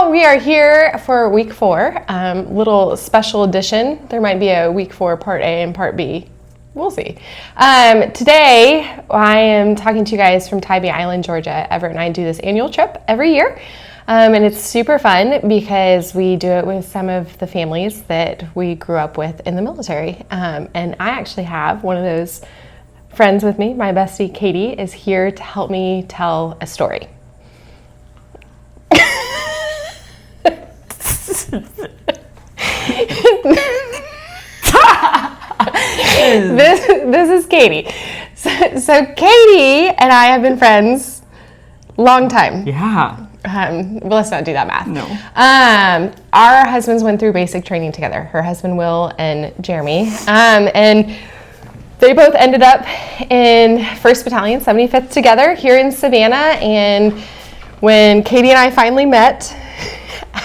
Well, we are here for week 4, little special edition. There might be a week 4 part A and part B. We'll see. Today, I am talking to you guys from Tybee Island, Georgia. Everett and I do this annual trip every year. And it's super fun because we do it with some of the families that we grew up with in the military. And I actually have one of those friends with me. My bestie, Katie, is here to help me tell a story. This is Katie. So Katie and I have been friends long time. Yeah. Let's not do that math. No. Our husbands went through basic training together. Her husband, Will, and Jeremy. And they both ended up in 1st Battalion, 75th together here in Savannah. And when Katie and I finally met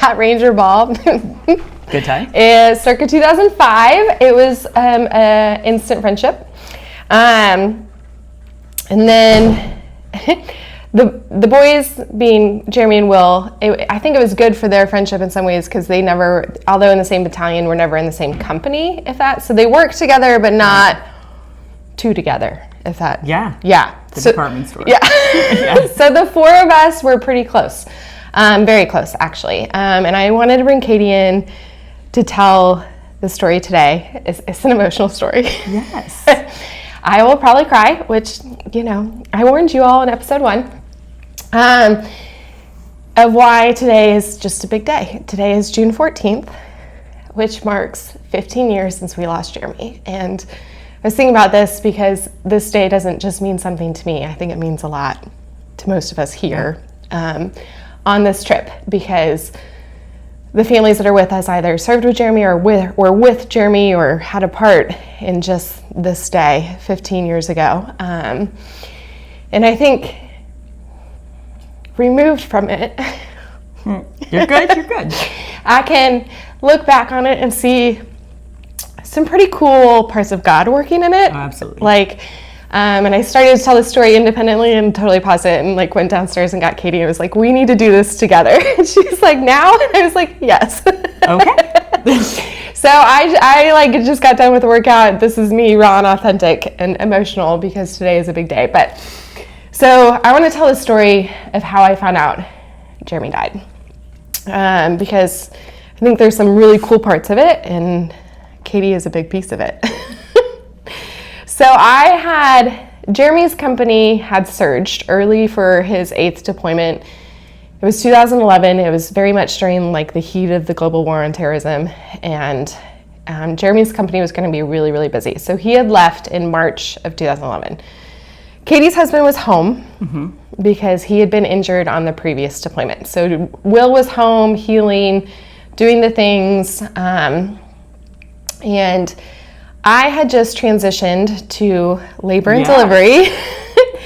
at Ranger Ball, good time. Circa 2005, it was an instant friendship. And then the boys, being Jeremy and Will, I think it was good for their friendship in some ways because they never, although in the same battalion, were never in the same company, so they worked together, but not two together, if that. Yeah. Yeah. The department store. Yeah. Yeah. So the 4 of us were pretty close, very close, actually. And I wanted to bring Katie in to tell the story today. It's an emotional story. Yes. I will probably cry, which, I warned you all in episode 1 of why today is just a big day. Today is June 14th, which marks 15 years since we lost Jeremy. And I was thinking about this because this day doesn't just mean something to me. I think it means a lot to most of us here on this trip, because the families that are with us either served with Jeremy or were with Jeremy or had a part in just this day 15 years ago. And I think removed from it, You're good. I can look back on it and see some pretty cool parts of God working in it. Oh, absolutely. And I started to tell the story independently and totally paused it and went downstairs and got Katie and was like, we need to do this together. And she's like, now? And I was like, yes. Okay. So I just got done with the workout. This is me, raw and authentic and emotional because today is a big day. But so I want to tell the story of how I found out Jeremy died. Because I think there's some really cool parts of it and Katie is a big piece of it. So Jeremy's company had surged early for his 8th deployment. It was 2011. It was very much during the heat of the global war on terrorism. And Jeremy's company was going to be really, really busy. So he had left in March of 2011. Katie's husband was home because he had been injured on the previous deployment. So Will was home, healing, doing the things. And I had just transitioned to labor and delivery.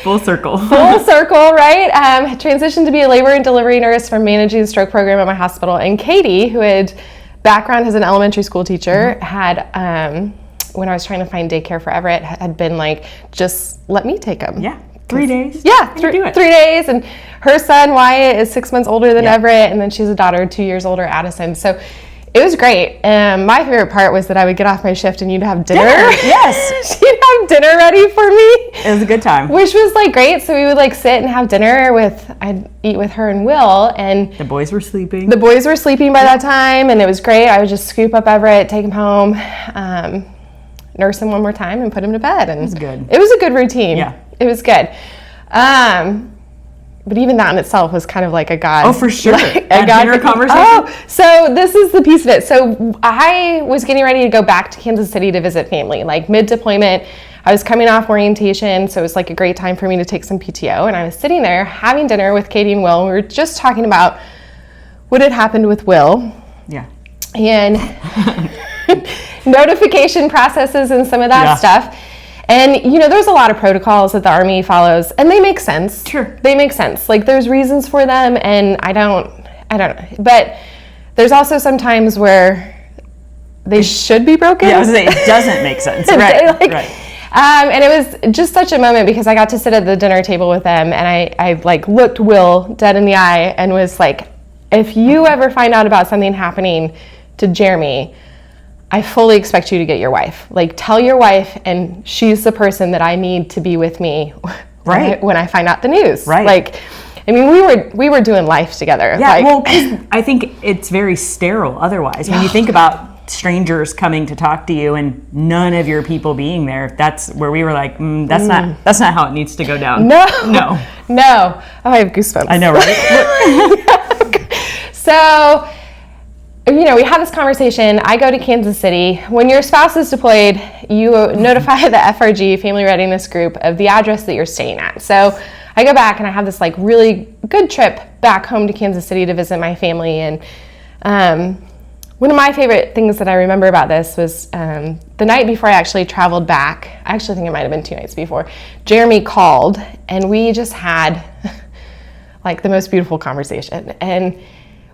Full circle. Full circle, right? Transitioned to be a labor and delivery nurse from managing the stroke program at my hospital. And Katie, who had background as an elementary school teacher, had, when I was trying to find daycare for Everett, had been just let me take him. Yeah. 3 days. Yeah, 3 days. And her son, Wyatt, is 6 months older than Everett. And then she's a daughter, 2 years older, Addison. So it was great. My favorite part was that I would get off my shift and you'd have dinner. Yes. She'd have dinner ready for me. It was a good time. Which was great. So we would sit and have dinner I'd eat with her and Will. And the boys were sleeping. The boys were sleeping by that time. And it was great. I would just scoop up Everett, take him home, nurse him one more time and put him to bed. And it was good. It was a good routine. Yeah. It was good. But even that in itself was kind of like a God. Oh, for sure. A God dinner conversation. Oh, so this is the piece of it. So I was getting ready to go back to Kansas City to visit family, mid-deployment. I was coming off orientation, so it was a great time for me to take some PTO. And I was sitting there having dinner with Katie and Will. And we were just talking about what had happened with Will. Yeah. And notification processes and some of that stuff. And, there's a lot of protocols that the Army follows, and they make sense. Sure. They make sense. There's reasons for them, and I don't know. But there's also some times where they should be broken. Yeah, I was going to say, it doesn't make sense. Right. And it was just such a moment because I got to sit at the dinner table with them, and I looked Will dead in the eye and was if you ever find out about something happening to Jeremy, I fully expect you to get your wife. Like, tell your wife, and she's the person that I need to be with me when I find out the news. Right. Like, I mean, we were doing life together. Yeah, like, well, 'cause I think it's very sterile otherwise. When you think about strangers coming to talk to you and none of your people being there, that's where we were like, that's not how it needs to go down. No. Oh, I have goosebumps. I know, right? So, we had this conversation. I go to Kansas City. When your spouse is deployed, you notify the FRG, Family Readiness Group, of the address that you're staying at. So I go back and I have this like really good trip back home to Kansas City to visit my family. And one of my favorite things that I remember about this was the night before I actually traveled back. I actually think it might have been 2 nights before. Jeremy called and we just had like the most beautiful conversation. And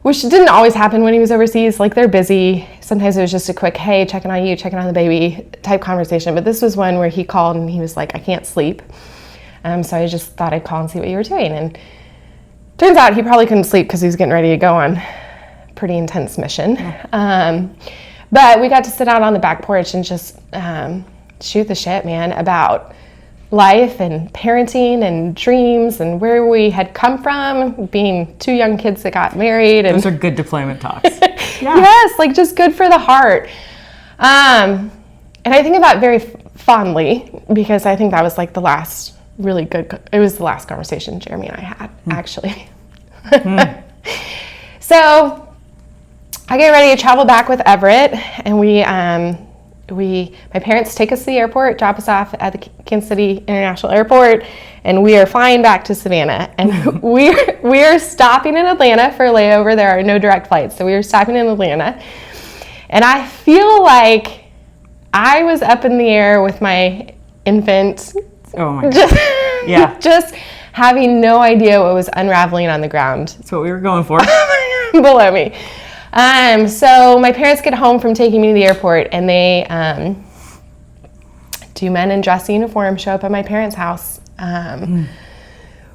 which didn't always happen when he was overseas. Like, they're busy. Sometimes it was just a quick, hey, checking on you, checking on the baby type conversation. But this was one where he called and he was like, I can't sleep. So I just thought I'd call and see what you were doing. And turns out he probably couldn't sleep because he was getting ready to go on a pretty intense mission. But we got to sit out on the back porch and just shoot the shit, man, about life and parenting and dreams and where we had come from, being 2 young kids that got married. And those are good deployment talks. Yeah. Yes, like just good for the heart. And I think of that very fondly because I think that was like the last really good, it was the last conversation Jeremy and I had, actually. So I get ready to travel back with Everett, and my parents take us to the airport, drop us off at the Kansas City International Airport, and we are flying back to Savannah. And we are stopping in Atlanta for a layover. There are no direct flights, so we were stopping in Atlanta. And I feel like I was up in the air with my infant. Oh my God. Just having no idea what was unraveling on the ground. That's what we were going for. Below me. So my parents get home from taking me to the airport, and they 2 men in dress uniform show up at my parents' house,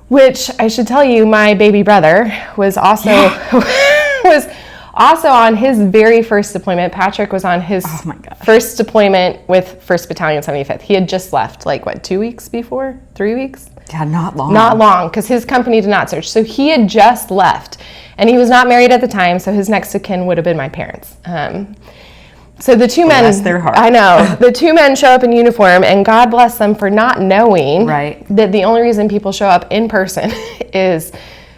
which I should tell you, my baby brother was also on his very first deployment. Patrick was on his first deployment with 1st Battalion 75th. He had just left, 2 weeks before? 3 weeks? Yeah, not long. Not long, because his company did not search. So he had just left, and he was not married at the time, so his next of kin would have been my parents. So the 2 men, bless their heart. I know, the 2 men show up in uniform, and God bless them for not knowing that the only reason people show up in person is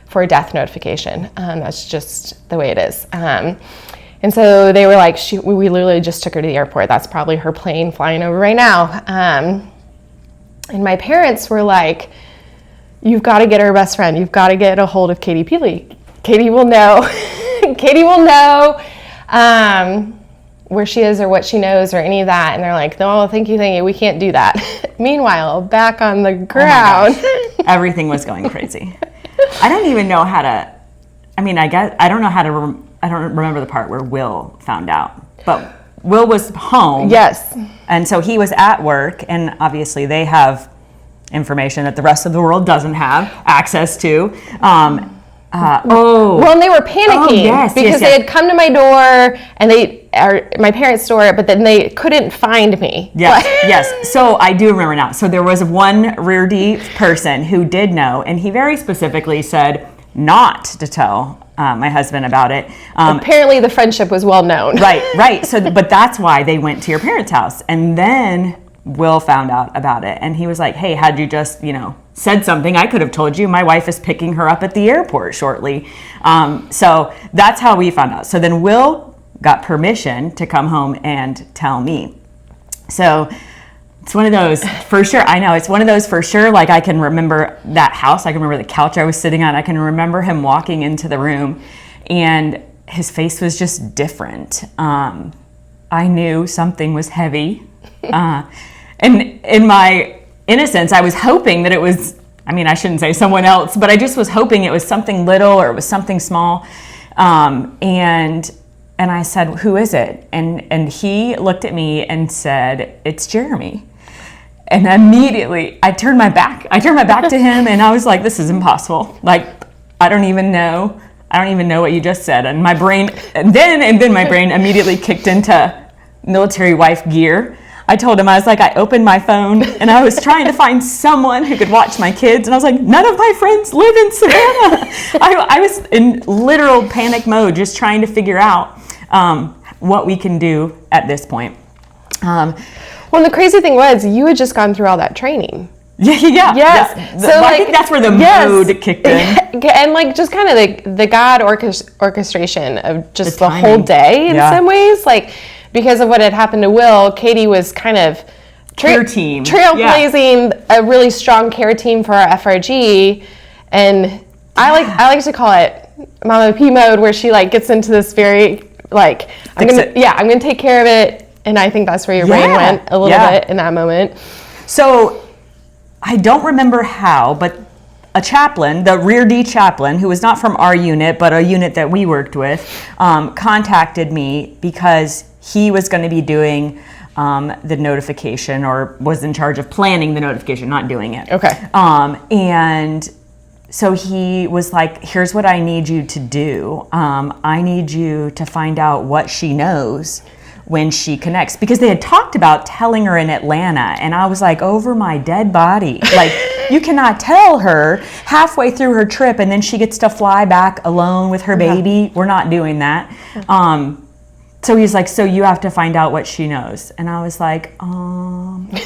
for a death notification. That's just the way it is. And so they were like, we literally just took her to the airport. That's probably her plane flying over right now. And my parents were like, you've got to get her best friend. You've got to get a hold of Katie Peely. Katie will know. Katie will know where she is or what she knows or any of that. And they're like, no, thank you. We can't do that. Meanwhile, back on the ground. Everything was going crazy. I don't even know how to, I don't know how to, I don't remember the part where Will found out. But Will was home. Yes. And so he was at work, and obviously they have information that the rest of the world doesn't have access to. Well, and they were panicking because they had come to my door, and my parents' door, but then they couldn't find me. Yes. So I do remember now. So there was one rear D person who did know, and he very specifically said not to tell my husband about it. Apparently the friendship was well known. Right. So, but that's why they went to your parents' house. And then Will found out about it. And he was like, hey, had you just, said something, I could have told you. My wife is picking her up at the airport shortly. So that's how we found out. So then Will got permission to come home and tell me. So it's one of those for sure. I know it's one of those for sure. Like, I can remember that house. I can remember the couch I was sitting on. I can remember him walking into the room, and his face was just different. I knew something was heavy. And in my innocence, I was hoping that it was, I shouldn't say someone else, but I just was hoping it was something little or it was something small. And I said, who is it? And he looked at me and said, it's Jeremy. And immediately I turned my back to him, and I was like, this is impossible. Like, I don't even know I don't even know what you just said. And my brain, and then my brain immediately kicked into military wife gear. I told him, I was like, I opened my phone and I was trying to find someone who could watch my kids. And I was like, none of my friends live in Savannah. I was in literal panic mode, just trying to figure out what we can do at this point. Well, the crazy thing was, you had just gone through all that training. Yeah. Yes. So I think that's where the mode kicked in. And like just kind of the God orchestration of just the whole timing. day in some ways. Like, because of what had happened to Will, Katie was kind of trailblazing a really strong care team for our FRG. And I like to call it Mama P mode, where she like gets into this very like, I'm gonna take care of it. And I think that's where your brain went a little bit in that moment. So I don't remember how, but a chaplain, the Rear D chaplain, who was not from our unit, but a unit that we worked with, contacted me because he was going to be doing the notification, or was in charge of planning the notification, not doing it. Okay. And so he was like, here's what I need you to do. I need you to find out what she knows when she connects, because they had talked about telling her in Atlanta, and I was like, over my dead body. Like, you cannot tell her halfway through her trip and then she gets to fly back alone with her baby. We're not doing that. So he's like, so you have to find out what she knows. And I was like,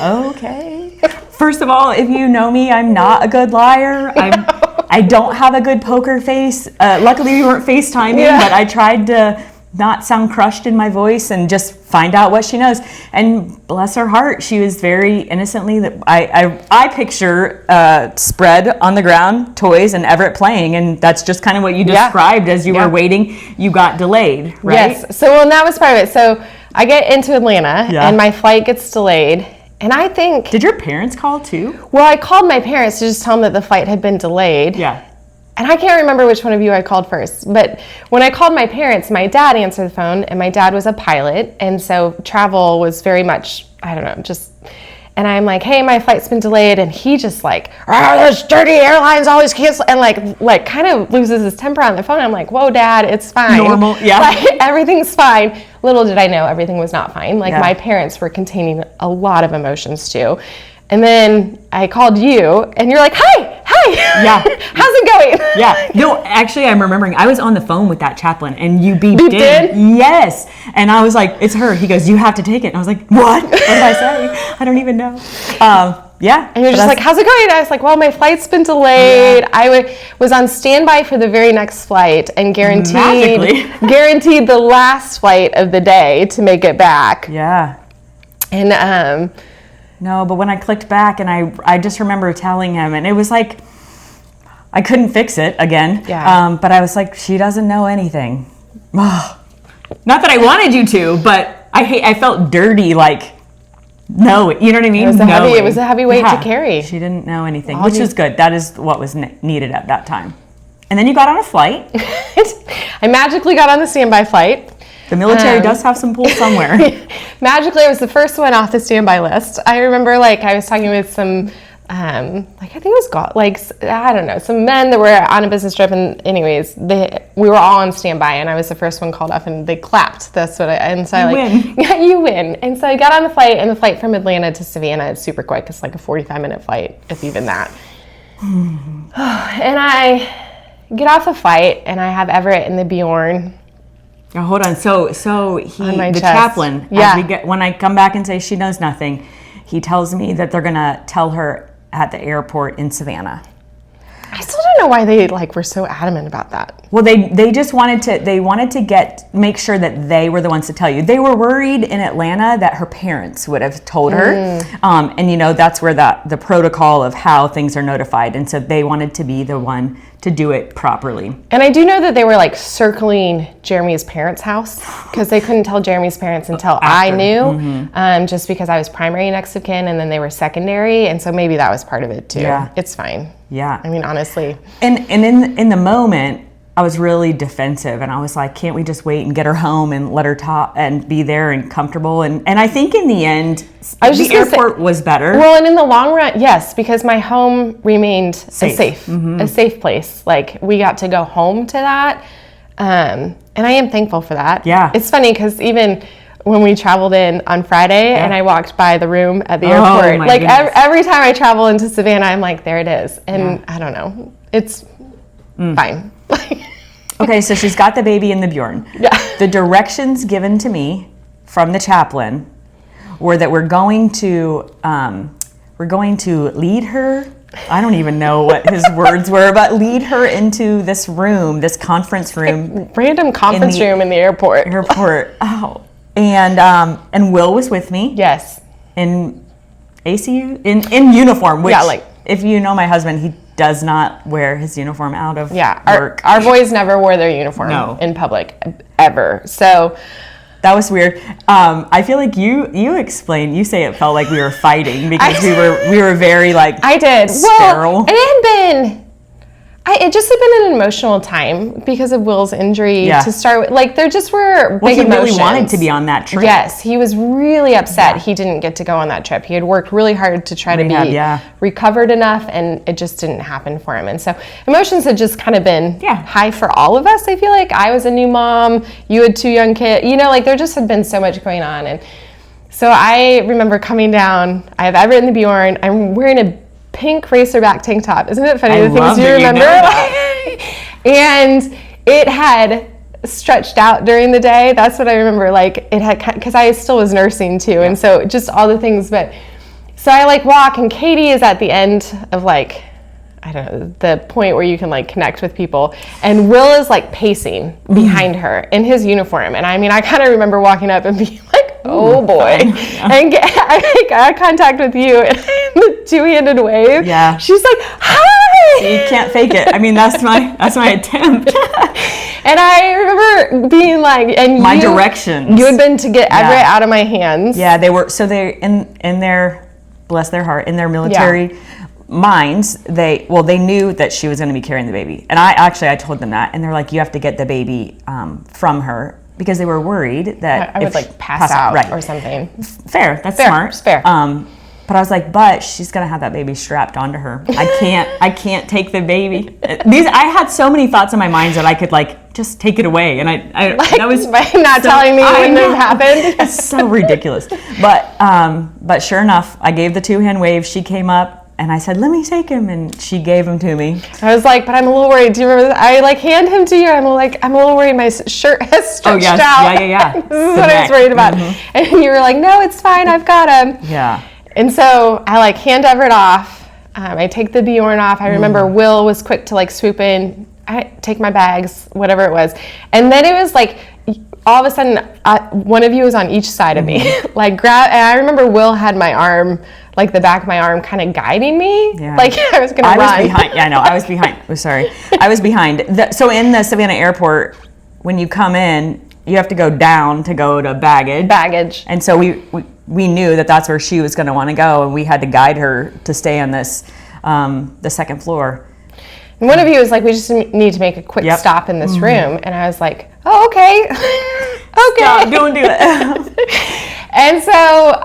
okay. First of all, if you know me, I'm not a good liar. I don't have a good poker face. Luckily we weren't FaceTiming, but I tried to not sound crushed in my voice and just find out what she knows. And bless her heart, she was very innocently, I picture spread on the ground, toys, and Everett playing, and that's just kind of what you described as you were waiting. You got delayed, right? Yes. So, well, that was part of it. So I get into Atlanta and my flight gets delayed. And I think... Did your parents call too? Well, I called my parents to just tell them that the flight had been delayed. Yeah. And I can't remember which one of you I called first, but when I called my parents, my dad answered the phone, and my dad was a pilot, and so travel was very much, I don't know, just, and I'm like, hey, my flight's been delayed, and he just like, those dirty airlines always cancel, and like kind of loses his temper on the phone. I'm like, whoa, Dad, it's fine. Normal, yeah. Like, everything's fine. Little did I know everything was not fine. Like, my parents were containing a lot of emotions too. And then I called you, and you're like, hi. Yeah. How's it going? Yeah. No, actually, I'm remembering, I was on the phone with that chaplain, and you beeped in? in. Yes. And I was like, it's her. He goes, you have to take it. And I was like, what? What did I say? I don't even know. Yeah. And you're just like, how's it going? And I was like, well, my flight's been delayed. I was on standby for the very next flight and guaranteed the last flight of the day to make it back. Yeah. And no, but when I clicked back, and I just remember telling him, and it was like, I couldn't fix it again. Yeah. But I was like, she doesn't know anything. Not that I wanted you to, but I felt dirty, like, no, you know what I mean? It was a heavy weight to carry. She didn't know anything, which is good. That is what was needed at that time. And then you got on a flight. I magically got on the standby flight. The military does have some pull somewhere. Magically, I was the first one off the standby list. I remember, like, I was talking with some, I think it was, I don't know, some men that were on a business trip, and anyways, we were all on standby, and I was the first one called off, and they clapped. That's what win. Yeah, you win. And so I got on the flight, and the flight from Atlanta to Savannah is super quick. It's like a 45-minute flight, if even that. And I get off the flight, and I have Everett in the Bjorn. Oh, hold on. So the chest. Chaplain, when I come back and say she knows nothing, he tells me that they're gonna tell her at the airport in Savannah. I still don't know why they were so adamant about that. Well, they just wanted to make sure that they were the ones to tell you. They were worried in Atlanta that her parents would have told her, and that's where the protocol of how things are notified, and so they wanted to be the one to do it properly. And I do know that they were circling Jeremy's parents' house, because they couldn't tell Jeremy's parents until I knew, just because I was primary next of kin and then they were secondary, and so maybe that was part of it too. Yeah. It's fine. Yeah. I mean, honestly. And in the moment, I was really defensive, and I was like, can't we just wait and get her home and let her talk and be there and comfortable? And I think in the end, the airport was better. Well, and in the long run, yes, because my home remained a safe place. Like, we got to go home to that. And I am thankful for that. Yeah. It's funny because even when we traveled in on Friday and I walked by the room at the airport, like every time I travel into Savannah, I'm like, there it is. And I don't know, it's fine. Okay, so she's got the baby in the Bjorn. Yeah. The directions given to me from the chaplain were that we're going to lead her. I don't even know what his words were, but lead her into this room, this conference room. Random conference room in the airport. Oh. And Will was with me. Yes. In ACU, in uniform, which, if you know my husband, he does not wear his uniform out of work. Our boys never wore their uniform in public, ever. So that was weird. I feel like you explained. You say it felt like we were fighting because we were very I did sterile. Well, it had been. It just had been an emotional time because of Will's injury to start with. Like, there just were big emotions. He really wanted to be on that trip. Yes, he was really upset he didn't get to go on that trip. He had worked really hard to try to be recovered enough, and it just didn't happen for him. And so emotions had just kind of been high for all of us. I feel like I was a new mom. You had 2 young kids. You know, like, there just had been so much going on. And so I remember coming down. I have Everett in the Bjorn. I'm wearing a pink racerback tank top. Isn't it funny the things you remember? And it had stretched out during the day. That's what I remember. Like, it had, because I still was nursing too, and so just all the things. But so I walk, and Katie is at the end of I don't know, the point where you can connect with people, and Will is pacing behind her in his uniform. And I mean, I kind of remember walking up and being like, oh boy, and I make eye contact with you, and the 2-handed wave. Yeah. She's like, hi. You can't fake it. I mean, that's my attempt. And I remember being and my directions. You had been to get Everett out of my hands. Yeah, they were. So they in their, bless their heart, in their military minds, they knew that she was going to be carrying the baby. And I told them that, and they're like, you have to get the baby from her, because they were worried that I would pass out or something. Fair, that's smart. It's fair. But I was like, but she's gonna have that baby strapped onto her. I can't take the baby. I had so many thoughts in my mind that I could just take it away, and that was not telling me when it happened. It's so ridiculous. But sure enough, I gave the 2-hand wave. She came up. And I said, let me take him, and she gave him to me. I was like, but I'm a little worried. Do you remember that? I hand him to you. I'm a little worried my shirt has stretched out. Yeah. This is what I was worried about. Mm-hmm. And you were like, no, it's fine. I've got him. Yeah. And so I hand Everett off. I take the Bjorn off. I remember Will was quick to swoop in. I take my bags, whatever it was. And then it was all of a sudden, one of you was on each side of me. And I remember Will had my arm, the back of my arm, kind of guiding me. Yeah. I was going to run. I was behind. Yeah, I know. I was behind. Oh, sorry. I was behind. So in the Savannah airport, when you come in, you have to go down to go to baggage. And so we knew that that's where she was going to want to go, and we had to guide her to stay on this, the second floor. And one of you was like, we just need to make a quick stop in this room. And I was like, oh, okay. Okay. Stop, don't do it. And so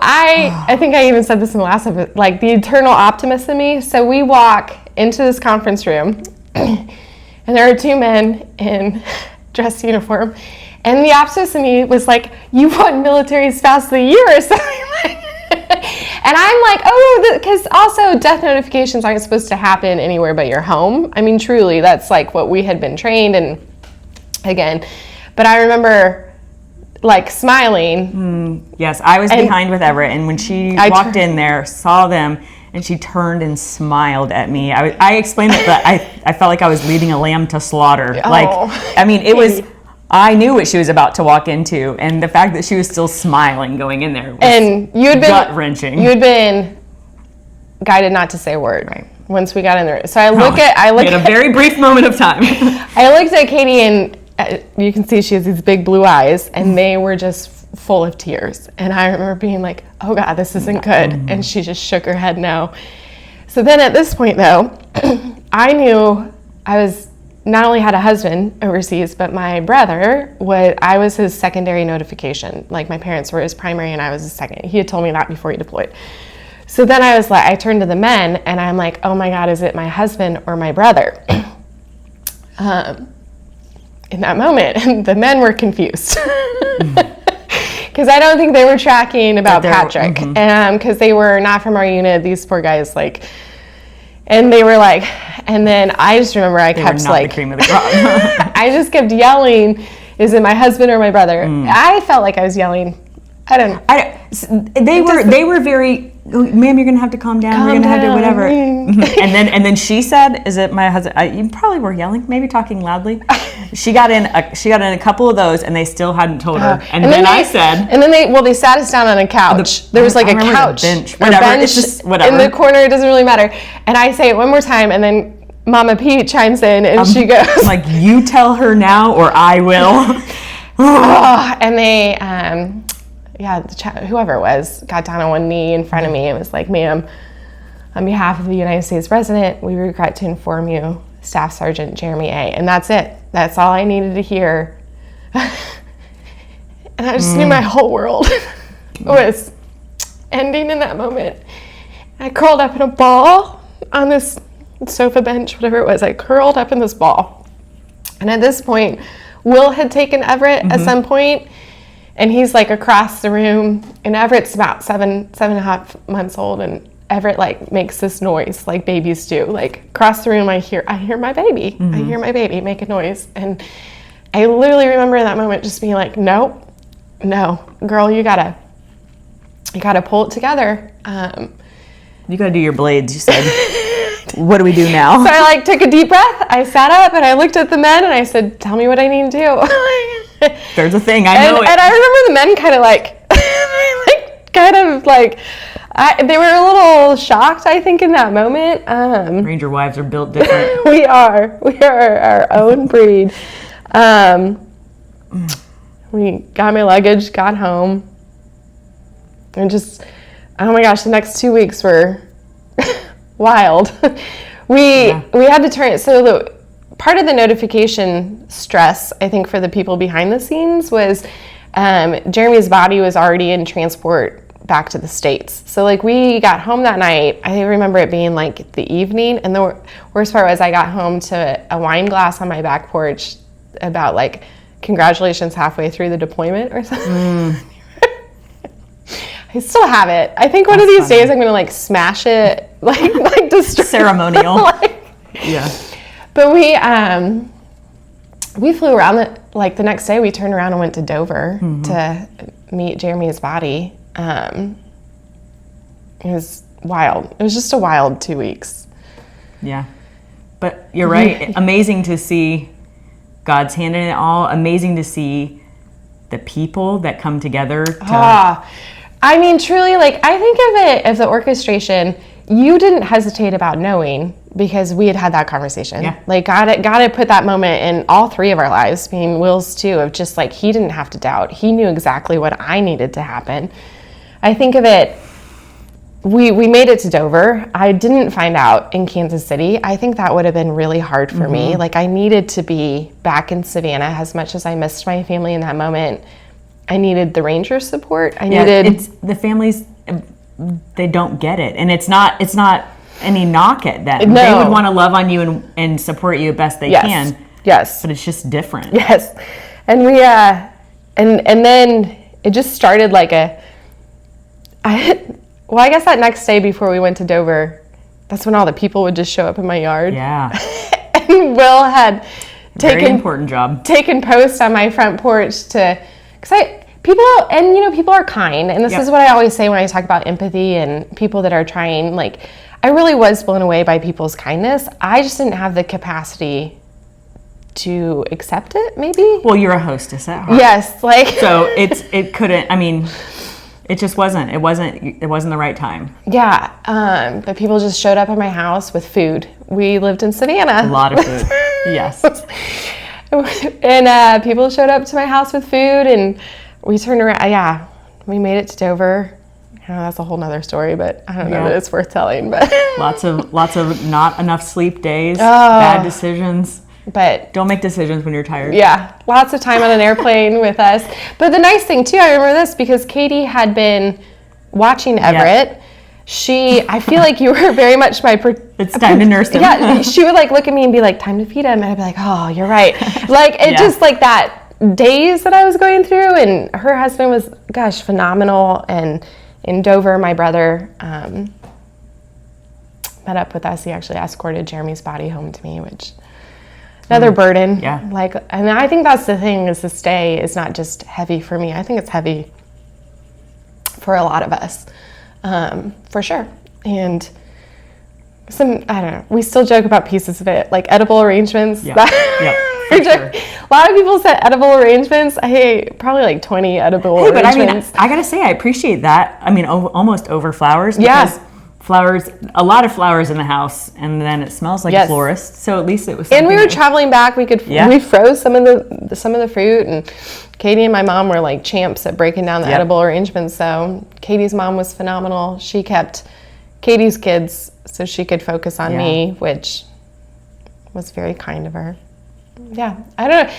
I think I even said this in the last episode, the eternal optimist in me. So we walk into this conference room, and there are 2 men in dress uniform. And the optimist in me was like, you won military spouse of the year or something like that. And I'm like, oh, because also death notifications aren't supposed to happen anywhere but your home. I mean, truly, that's what we had been trained. And again, but I remember smiling. Yes, I was behind with Everett, and when she walked in there, saw them, and she turned and smiled at me. I explained it, but I felt like I was leading a lamb to slaughter. It was. I knew what she was about to walk into, and the fact that she was still smiling going in there was gut-wrenching. You had been guided not to say a word. Right. Once we got in there. So we had a very brief moment of time. I looked at Katie, and you can see she has these big blue eyes, and they were just full of tears. And I remember being like, oh God, this isn't good. And she just shook her head no. So then at this point, though, I knew I was not only had a husband overseas, but my brother, I was his secondary notification. Like, my parents were his primary and I was his second. He had told me that before he deployed. So then I turned to the men and I'm like, oh my God, is it my husband or my brother? In that moment, the men were confused. Because I don't think they were tracking about Patrick. Because they were not from our unit, these poor guys, like, and they were like, and then I just remember I kept like, the cream of the crop. I just kept yelling, is it my husband or my brother? I felt like I was yelling. I don't know. They were very, ma'am, you're gonna have to calm down. We're gonna have to whatever. and then she said, "Is it my husband?" You probably were yelling, maybe talking loudly. She got in a couple of those, and they still hadn't told her. And then I said, and then they sat us down on a couch. There was like a couch, bench, it's just whatever in the corner. It doesn't really matter. And I say it one more time, and then Mama P chimes in, and she goes, "Like, you tell her now, or I will." And they. Whoever it was got down on one knee in front of me and was like, ma'am, on behalf of the United States President, we regret to inform you, Staff Sergeant Jeremy A. And that's it. That's all I needed to hear. And I just knew my whole world was ending in that moment. I curled up in a ball on this sofa bench, whatever it was. I curled up in this ball. And at this point, Will had taken Everett at some point. And he's like across the room, and Everett's about seven and a half months old, and Everett like makes this noise like babies do. Like across the room, I hear my baby. I hear my baby make a noise, and I literally remember in that moment just being like, no, girl, you gotta pull it together. You gotta do your blades. You said. What do we do now? So I like took a deep breath. I sat up and I looked at the men and I said, tell me what I need to do. There's a thing, I know it. And I remember the men kind of they were a little shocked, I think, in that moment. Ranger wives are built different. We are our own breed. We got my luggage, got home, and just, oh my gosh, the next 2 weeks were wild. We had to turn it, so part of the notification stress, I think, for the people behind the scenes was Jeremy's body was already in transport back to the States. So like we got home that night, I remember it being like the evening, and the worst part was I got home to a wine glass on my back porch about like, congratulations halfway through the deployment or something. I still have it. I think one of these days I'm gonna like smash it, like destroy ceremonial. Yeah. But we flew around the next day we turned around and went to Dover to meet Jeremy's body. It was wild. It was just a wild 2 weeks. Yeah. But you're right. Amazing to see God's hand in it all. Amazing to see the people that come together to I mean, truly, like, I think of it as the orchestration. You didn't hesitate about knowing because we had that conversation. Yeah. Like, God had put that moment in all three of our lives, being Will's too, of just like, he didn't have to doubt. He knew exactly what I needed to happen. I think of it, we made it to Dover. I didn't find out in Kansas City. I think that would have been really hard for me. Like, I needed to be back in Savannah as much as I missed my family in that moment. I needed the Ranger support. It's the families, they don't get it. And it's not any knock at them. No. They would want to love on you and support you best they can. Yes. But it's just different. Yes. And we, and then it just started like I guess that next day before we went to Dover, that's when all the people would just show up in my yard. Yeah. And Will had Very important job. taken post on my front porch people are kind, and this is what I always say when I talk about empathy and people that are trying. Like, I really was blown away by people's kindness. I just didn't have the capacity to accept it, maybe. Well, you're a hostess at heart. Yes, like so it couldn't. I mean, it just wasn't. It wasn't the right time. Yeah, but people just showed up at my house with food. We lived in Savannah. A lot of food. Yes. And people showed up to my house with food, and we turned around. Yeah, we made it to Dover. That's a whole nother story, but I don't know that it's worth telling. But lots of not enough sleep days, bad decisions. But don't make decisions when you're tired. Yeah, lots of time on an airplane with us. But the nice thing too, I remember this because Katie had been watching Everett. I feel like you were very much it's time to nurse him. Yeah, she would like look at me and be like, time to feed him. And I'd be like, oh, you're right. Like it just like that days that I was going through. And her husband was, gosh, phenomenal. And in Dover, my brother met up with us. He actually escorted Jeremy's body home to me, which another burden. Yeah. Like, and I think that's the thing is this day is not just heavy for me. I think it's heavy for a lot of us, for sure. And I don't know, we still joke about pieces of it, like edible arrangements. Yeah. For sure. A lot of people said edible arrangements. I hate probably like 20 edible arrangements. But I gotta say, I appreciate that. I mean, almost over flowers. Because flowers, a lot of flowers in the house, and then it smells like a florist. So at least it was. And we were traveling back. We froze some of the fruit, and Katie and my mom were like champs at breaking down the edible arrangements. So Katie's mom was phenomenal. She kept Katie's kids so she could focus on me, which was very kind of her. Yeah, I don't know.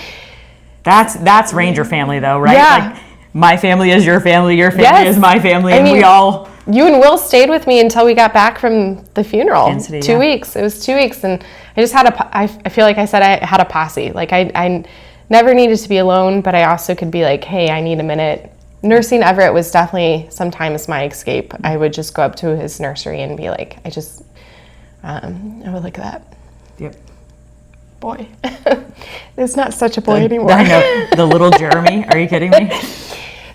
That's Ranger family though, right? Yeah. Like my family is your family is my family, and we all. You and Will stayed with me until we got back from the funeral. Kansas City, 2 weeks. It was 2 weeks, and I just had I feel like I said I had a posse. Like I never needed to be alone, but I also could be like, hey, I need a minute. Nursing Everett was definitely sometimes my escape. I would just go up to his nursery and be like, I would look at that. Yep. Boy. It's not such a boy anymore. I know. The little Jeremy. Are you kidding me?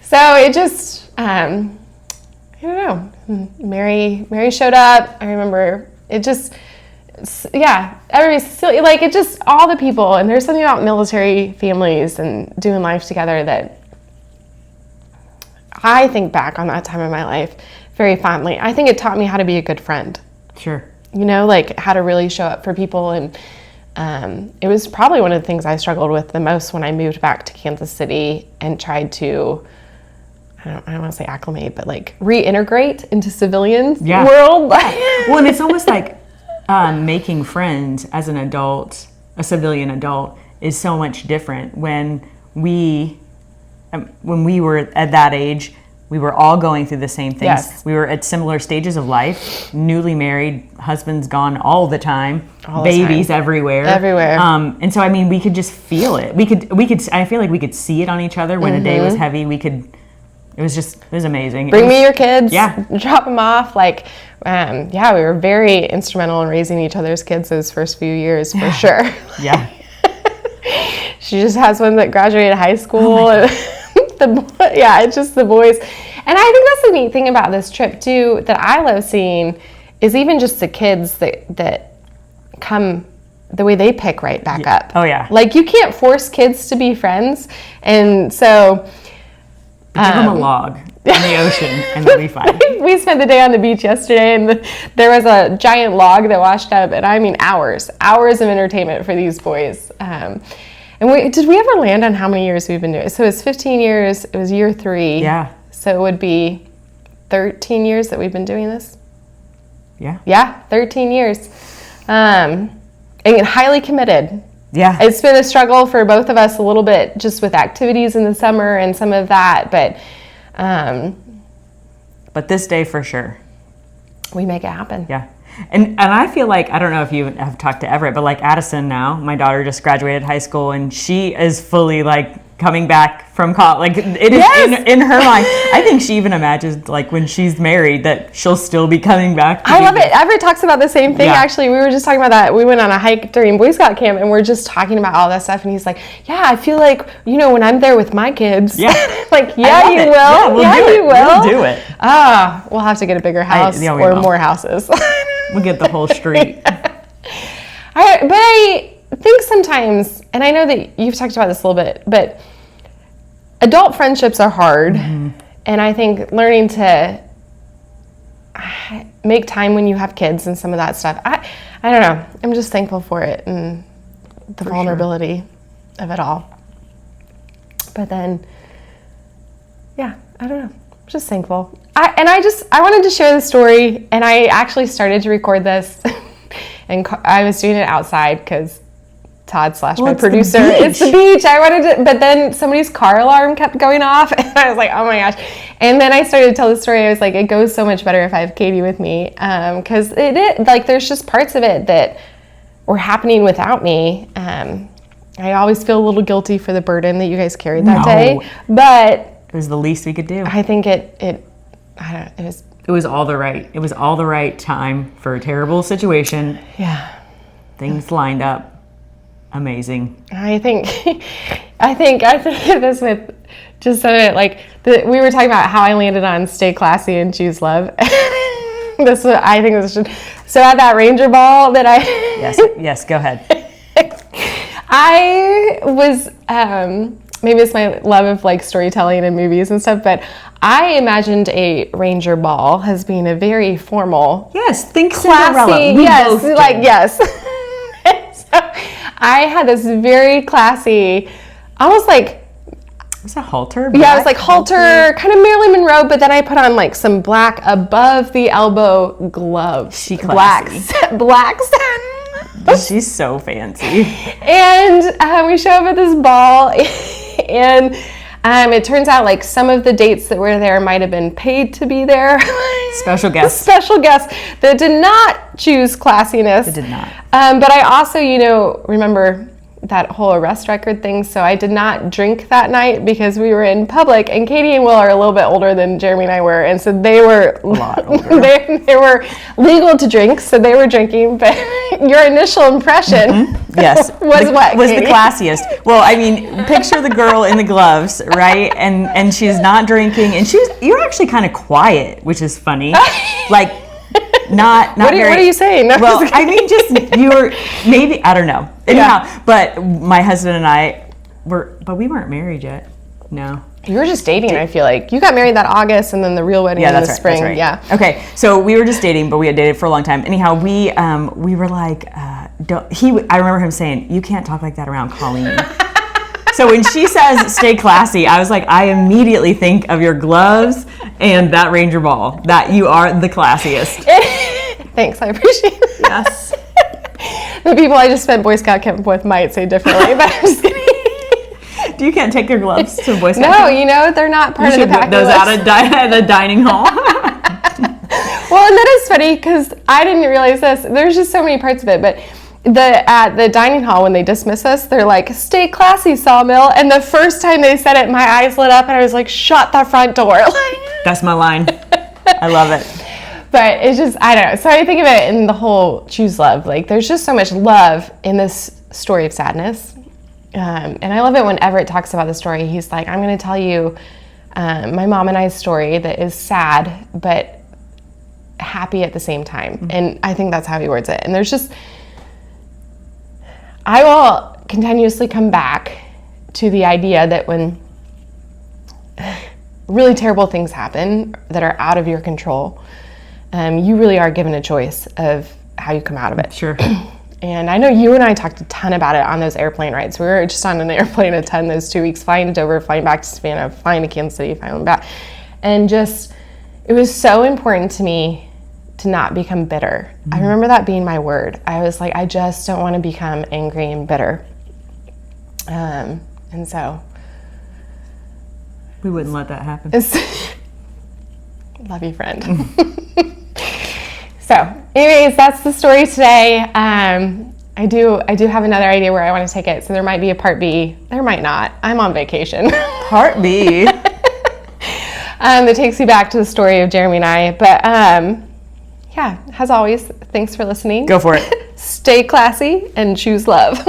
So it just, I don't know. Mary showed up. I remember it just, everybody's silly. Like it just, all the people, and there's something about military families and doing life together that I think back on that time of my life very fondly. I think it taught me how to be a good friend. Sure. You know, like how to really show up for people. And it was probably one of the things I struggled with the most when I moved back to Kansas City and tried to, I don't want to say acclimate, but like reintegrate into civilian world. Well, and it's almost like making friends as an adult, a civilian adult, is so much different. When we were at that age, we were all going through the same things. Yes. We were at similar stages of life, newly married, husbands gone all the time, babies everywhere. And so, I mean, we could just feel it. We could, I feel like we could see it on each other when a day was heavy. It was amazing. Bring me your kids. Yeah. Drop them off. Like, we were very instrumental in raising each other's kids those first few years, for sure. Yeah. She just has one that graduated high school. It's just the boys. And I think that's the neat thing about this trip too, that I love seeing, is even just the kids that come, the way they pick right back up. Oh yeah. Like you can't force kids to be friends. And so give them a log in the ocean and they'll be fine. We spent the day on the beach yesterday, and there was a giant log that washed up, and I mean hours of entertainment for these boys. And did we ever land on how many years we've been doing it? So it's 15 years. It was year 3. Yeah. So it would be 13 years that we've been doing this. Yeah. Yeah, 13 years. And highly committed. Yeah. It's been a struggle for both of us a little bit, just with activities in the summer and some of that, but this day for sure. We make it happen. Yeah. And I feel like, I don't know if you have talked to Everett, but like Addison now, my daughter just graduated high school, and she is fully like coming back from college. Like it is in her mind. I think she even imagines like when she's married that she'll still be coming back. I love it. Everett talks about the same thing. Actually, we were just talking about that. We went on a hike during Boy Scout camp, and we're just talking about all that stuff. And he's like, yeah, I feel like, when I'm there with my kids. Yeah. Like, yeah, you will. Yeah, you will. We'll do it. We'll have to get a bigger house or more houses. We'll get the whole street. But I think sometimes, and I know that you've talked about this a little bit, but adult friendships are hard. Mm-hmm. And I think learning to make time when you have kids and some of that stuff, I don't know. I'm just thankful for it and the vulnerability of it all. But then, I don't know. Just thankful. I wanted to share the story, and I actually started to record this, and I was doing it outside because Todd / Well, my it's the producer. It's the beach. I wanted to, but then somebody's car alarm kept going off, and I was like, oh my gosh. And then I started to tell the story. I was like, it goes so much better if I have Katie with me, because like there's just parts of it that were happening without me. I always feel a little guilty for the burden that you guys carried that day, but it was the least we could do. I think it was all the right time for a terrible situation. Yeah. Things lined up amazing. I think this with just so that, like, we were talking about how I landed on stay classy and choose love. I think this should. So at that Ranger ball that I yes, go ahead. I was maybe it's my love of like storytelling and movies and stuff, but I imagined a Ranger ball as being a very formal, think classy, Cinderella. yes. So I had this very classy, almost like, was it halter? Yeah, it was like halter, kind of Marilyn Monroe, but then I put on like some black above the elbow gloves. She classy. Black satin. She's so fancy. And we show up at this ball, and it turns out like some of the dates that were there might have been paid to be there. Special guests. Special guests that did not choose classiness. It did not. But I also, remember that whole arrest record thing, so I did not drink that night because we were in public, and Katie and Will are a little bit older than Jeremy and I were, and so they were a lot older. they were legal to drink, so they were drinking, but your initial impression yes was the classiest. Well, I mean, picture the girl in the gloves, right? And she's not drinking, and you're actually kind of quiet, which is funny. Like not what very, what are you saying? No, well, I mean, just you were maybe, I don't know. Anyhow, but my husband and I but we weren't married yet. No. You were just dating, I feel like. You got married that August, and then the real wedding in the spring. That's right. Yeah. Okay, so we were just dating, but we had dated for a long time. Anyhow, we were like, I remember him saying, you can't talk like that around Colleen. So when she says stay classy, I was like, I immediately think of your gloves and that Ranger ball, that you are the classiest. Thanks, I appreciate it. Yes. The people I just spent Boy Scout camp with might say differently, but I'm just kidding. You can't take your gloves to Boy Scout camp? No, they're not part of the pack. Those out at the dining hall. Well, and that is funny because I didn't realize this. There's just so many parts of it, but at the dining hall, when they dismiss us, they're like, stay classy, Sawmill. And the first time they said it, my eyes lit up and I was like, shut the front door. That's my line. I love it. But it's just, I don't know. So I think of it in the whole choose love. Like, there's just so much love in this story of sadness. And I love it when Everett talks about the story. He's like, I'm going to tell you my mom and I's story that is sad, but happy at the same time. Mm-hmm. And I think that's how he words it. And there's just, I will continuously come back to the idea that when really terrible things happen that are out of your control, you really are given a choice of how you come out of it. Sure. And I know you and I talked a ton about it on those airplane rides. We were just on an airplane a ton those 2 weeks, flying to Dover, flying back to Savannah, flying to Kansas City, flying back. And just, it was so important to me to not become bitter. Mm-hmm. I remember that being my word. I was like, I just don't want to become angry and bitter. And so. We wouldn't let that happen. Love you, friend. So, anyways, that's the story today. I do have another idea where I want to take it. So there might be a part B. There might not. I'm on vacation. Part B. That takes you back to the story of Jeremy and I. But yeah, as always, thanks for listening. Go for it. Stay classy and choose love.